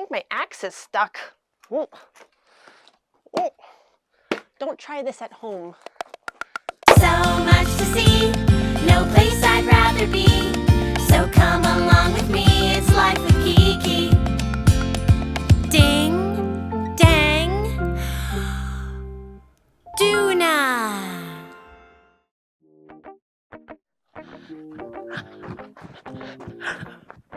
think my axe is stuck. Oh. Oh. Don't try this at home. So much to see, no place I'd rather be. So come along with me, it's life with Kiki. Ding, dang, Duna.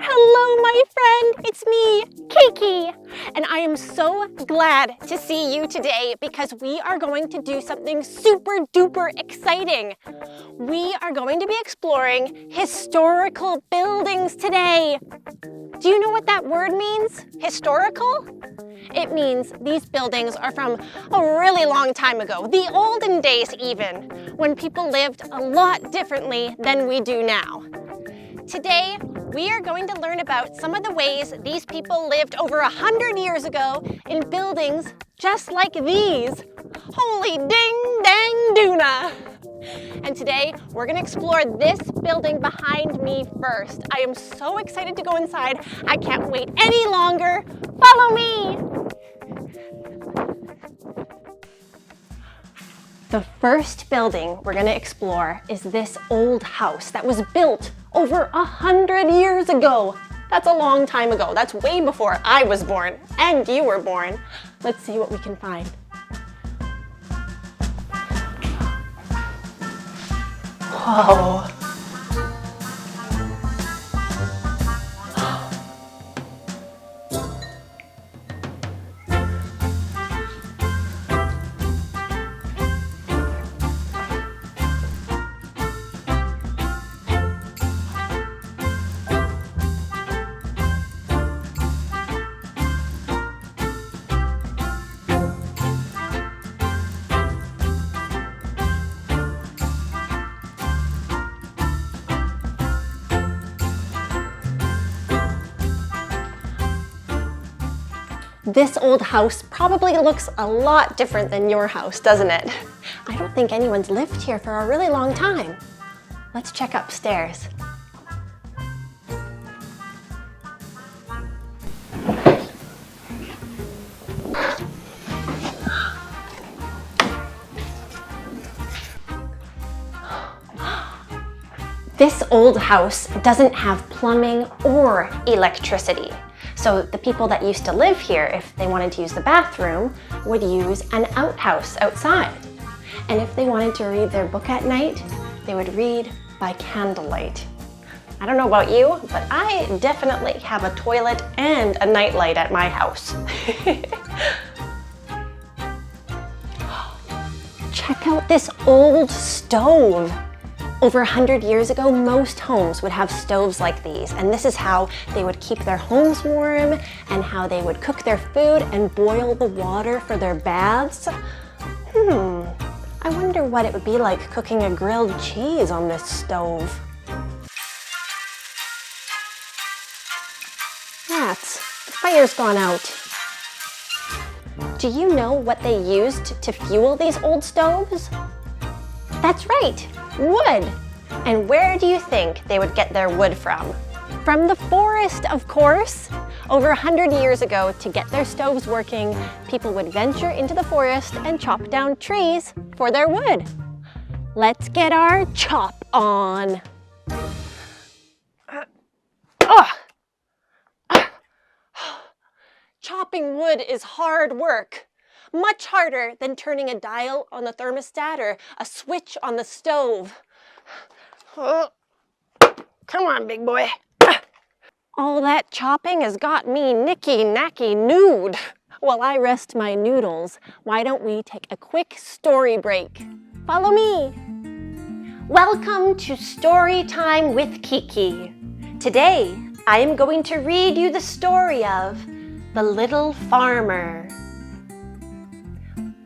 Hello, my friend, it's me, Kiki, and I am so glad to see you today because we are going to do something super duper exciting. We are going to be exploring historical buildings today. Do you know what that word means? Historical? It means these buildings are from a really long time ago, the olden days even, when people lived a lot differently than we do now. Today, we are going to learn about some of the ways these people lived over 100 years ago in buildings just like these. Holy ding dang Duna! And today, we're gonna explore this building behind me first. I am so excited to go inside. I can't wait any longer. Follow me! The first building we're gonna explore is this old house that was built over 100 years ago. That's a long time ago. That's way before I was born and you were born. Let's see what we can find. Whoa. This old house probably looks a lot different than your house, doesn't it? I don't think anyone's lived here for a really long time. Let's check upstairs. This old house doesn't have plumbing or electricity. So the people that used to live here, if they wanted to use the bathroom, would use an outhouse outside. And if they wanted to read their book at night, they would read by candlelight. I don't know about you, but I definitely have a toilet and a nightlight at my house. Check out this old stove. Over 100 years ago, most homes would have stoves like these, and this is how they would keep their homes warm and how they would cook their food and boil the water for their baths. I wonder what it would be like cooking a grilled cheese on this stove. Rats, the fire's gone out. Do you know what they used to fuel these old stoves? That's right, wood. And where do you think they would get their wood from? From the forest, of course. Over 100 years ago, to get their stoves working, people would venture into the forest and chop down trees for their wood. Let's get our chop on. Chopping wood is hard work. Much harder than turning a dial on the thermostat or a switch on the stove. Oh, come on, big boy. All that chopping has got me nicky-nacky nude. While I rest my noodles, why don't we take a quick story break? Follow me. Welcome to Storytime with Kiki. Today, I am going to read you the story of The Little Farmer.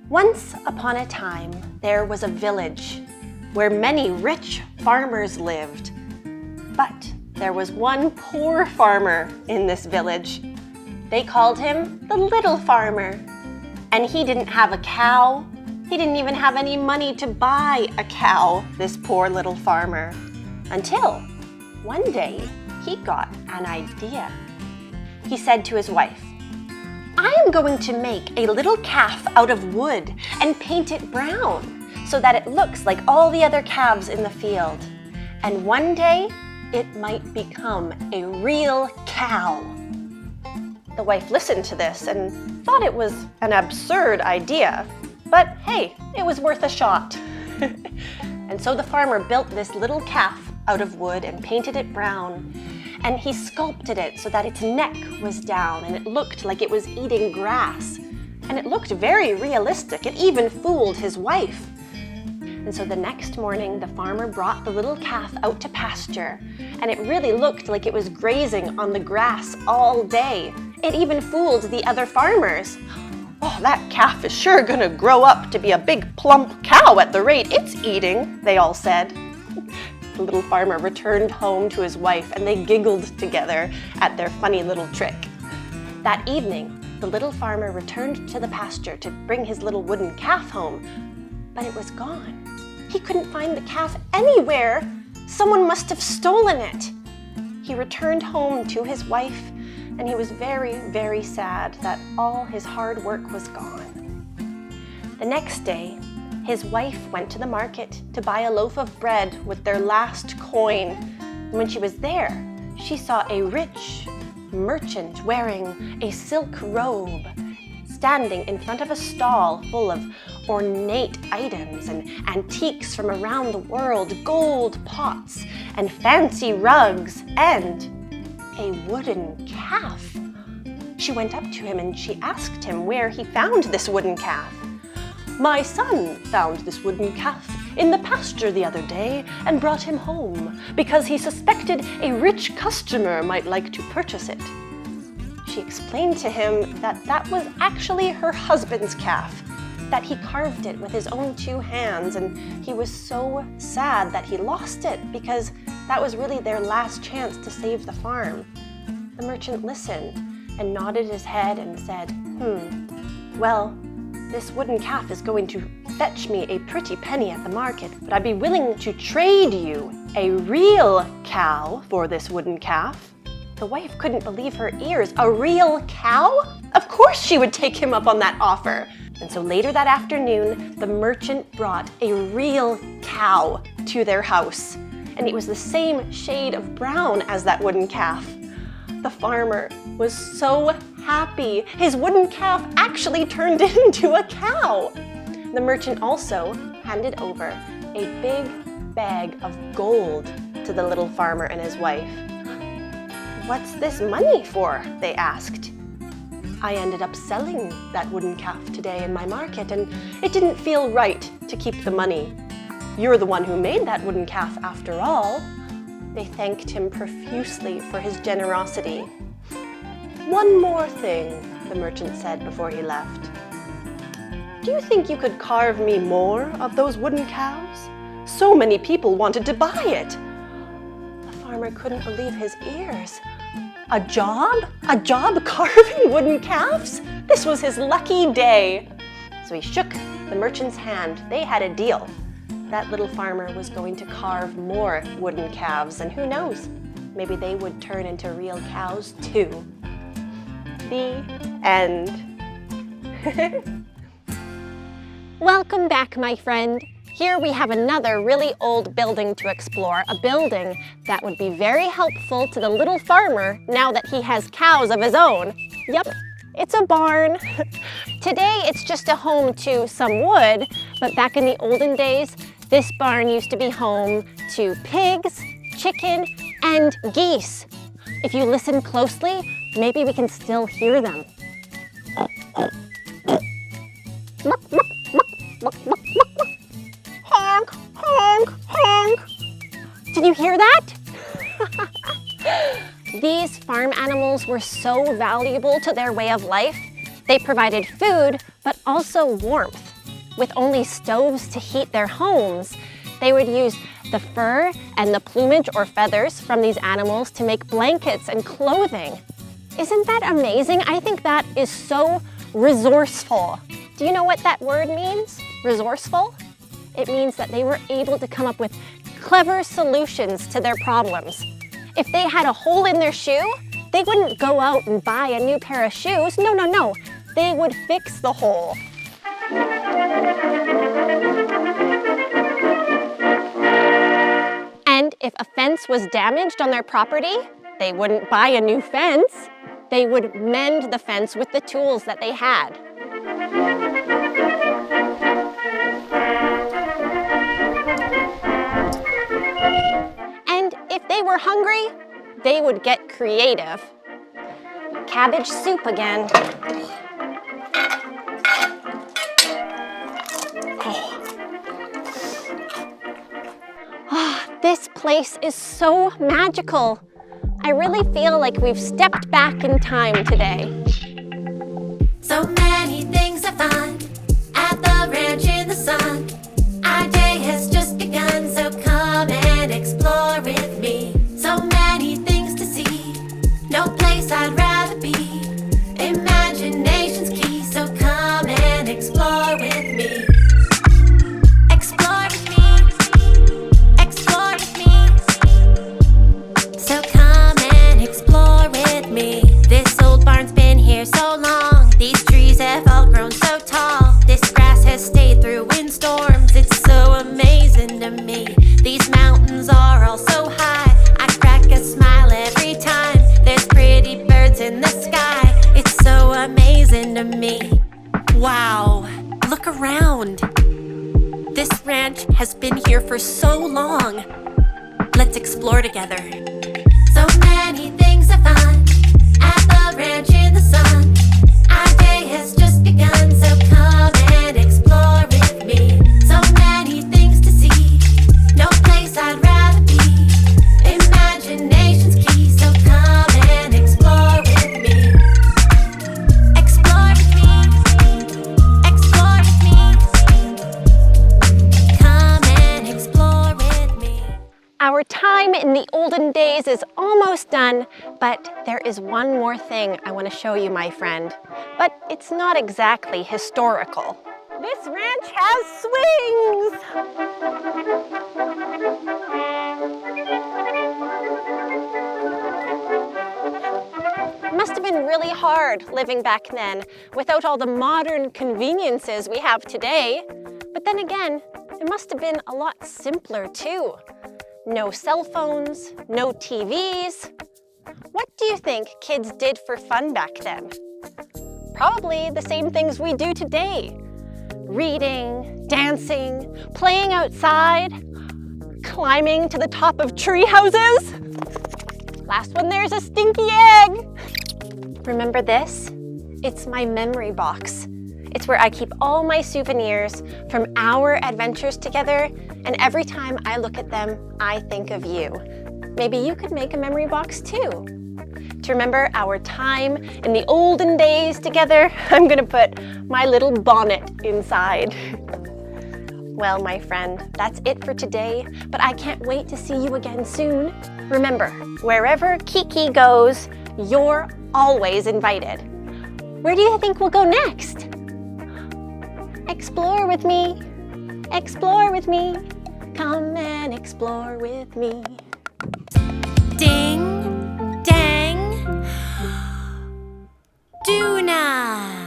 Once upon a time, there was a village where many rich farmers lived. But there was one poor farmer in this village. They called him the Little Farmer. And he didn't have a cow. He didn't even have any money to buy a cow, this poor little farmer. Until one day, he got an idea. He said to his wife, I'm going to make a little calf out of wood and paint it brown so that it looks like all the other calves in the field. And one day, it might become a real cow. The wife listened to this and thought it was an absurd idea, but hey, it was worth a shot. And so the farmer built this little calf out of wood and painted it brown. And he sculpted it so that its neck was down and it looked like it was eating grass. And it looked very realistic. It even fooled his wife. And so the next morning, the farmer brought the little calf out to pasture. And it really looked like it was grazing on the grass all day. It even fooled the other farmers. Oh, that calf is sure gonna grow up to be a big plump cow at the rate it's eating, they all said. The little farmer returned home to his wife and they giggled together at their funny little trick. That evening, the little farmer returned to the pasture to bring his little wooden calf home, but it was gone. He couldn't find the calf anywhere. Someone must have stolen it. He returned home to his wife and he was very, very sad that all his hard work was gone. The next day, his wife went to the market to buy a loaf of bread with their last coin. And when she was there, she saw a rich merchant wearing a silk robe, standing in front of a stall full of ornate items and antiques from around the world, gold pots and fancy rugs, and a wooden calf. She went up to him and she asked him where he found this wooden calf. My son found this wooden calf in the pasture the other day and brought him home because he suspected a rich customer might like to purchase it. She explained to him that that was actually her husband's calf, that he carved it with his own 2 hands, and he was so sad that he lost it because that was really their last chance to save the farm. The merchant listened and nodded his head and said, well, this wooden calf is going to fetch me a pretty penny at the market, but I'd be willing to trade you a real cow for this wooden calf. The wife couldn't believe her ears. A real cow? Of course she would take him up on that offer. And so later that afternoon, the merchant brought a real cow to their house. And it was the same shade of brown as that wooden calf. The farmer was so happy. His wooden calf actually turned into a cow. The merchant also handed over a big bag of gold to the little farmer and his wife. What's this money for? They asked. I ended up selling that wooden calf today in my market, and it didn't feel right to keep the money. You're the one who made that wooden calf after all. They thanked him profusely for his generosity. One more thing, the merchant said before he left. Do you think you could carve me more of those wooden cows? So many people wanted to buy it. The farmer couldn't believe his ears. A job? A job carving wooden calves? This was his lucky day. So he shook the merchant's hand. They had a deal. That little farmer was going to carve more wooden calves, and who knows, maybe they would turn into real cows too. The end. Welcome back, my friend. Here we have another really old building to explore, a building that would be very helpful to the little farmer now that he has cows of his own. Yep, it's a barn. Today it's just a home to some wood, but back in the olden days, this barn used to be home to pigs, chicken, and geese. If you listen closely, maybe we can still hear them. Honk, honk, honk. Did you hear that? These farm animals were so valuable to their way of life. They provided food, but also warmth. With only stoves to heat their homes, they would use the fur and the plumage or feathers from these animals to make blankets and clothing. Isn't that amazing? I think that is so resourceful. Do you know what that word means? Resourceful? It means that they were able to come up with clever solutions to their problems. If they had a hole in their shoe, they wouldn't go out and buy a new pair of shoes. No. they would fix the hole. And if a fence was damaged on their property, they wouldn't buy a new fence. They would mend the fence with the tools that they had. And if they were hungry, they would get creative. Cabbage soup again. This place is so magical. I really feel like we've stepped back in time today. So many things are fun at the ranch in the sun. Our day has just begun, so come and explore with me. So many things to see, no place I'd rather be. Imagination's key, so come and explore with me. Explore with me, explore with me. So come and explore with me. This old barn's been here so long. These trees have all grown so tall. This grass has stayed through windstorms. It's so amazing to me. These mountains are all so high. I crack a smile every time. There's pretty birds in the sky. It's so amazing to me. Wow, look around. This ranch has been here for so long. Let's explore together. So many things are fun at the ranch in the sun. Our day has just begun, so come and explore with me. So many things to see, no place I'd rather be. Imagination's key, so come and explore with me. Explore with me, explore with me. Come and explore with me. Our time in the olden days is almost done, but there is one more thing I want to show you, my friend. But it's not exactly historical. This ranch has swings! It must have been really hard living back then without all the modern conveniences we have today. But then again, it must have been a lot simpler too. No cell phones, no TVs. What do you think kids did for fun back then? Probably the same things we do today. Reading, dancing, playing outside, climbing to the top of tree houses. Last one there's a stinky egg. Remember this? It's my memory box. It's where I keep all my souvenirs from our adventures together, and every time I look at them, I think of you. Maybe you could make a memory box too. To remember our time in the olden days together, I'm gonna put my little bonnet inside. Well, my friend, that's it for today, but I can't wait to see you again soon. Remember, wherever Kiki goes, you're always invited. Where do you think we'll go next? Explore with me, explore with me, come and explore with me. Ding, dang, Duna.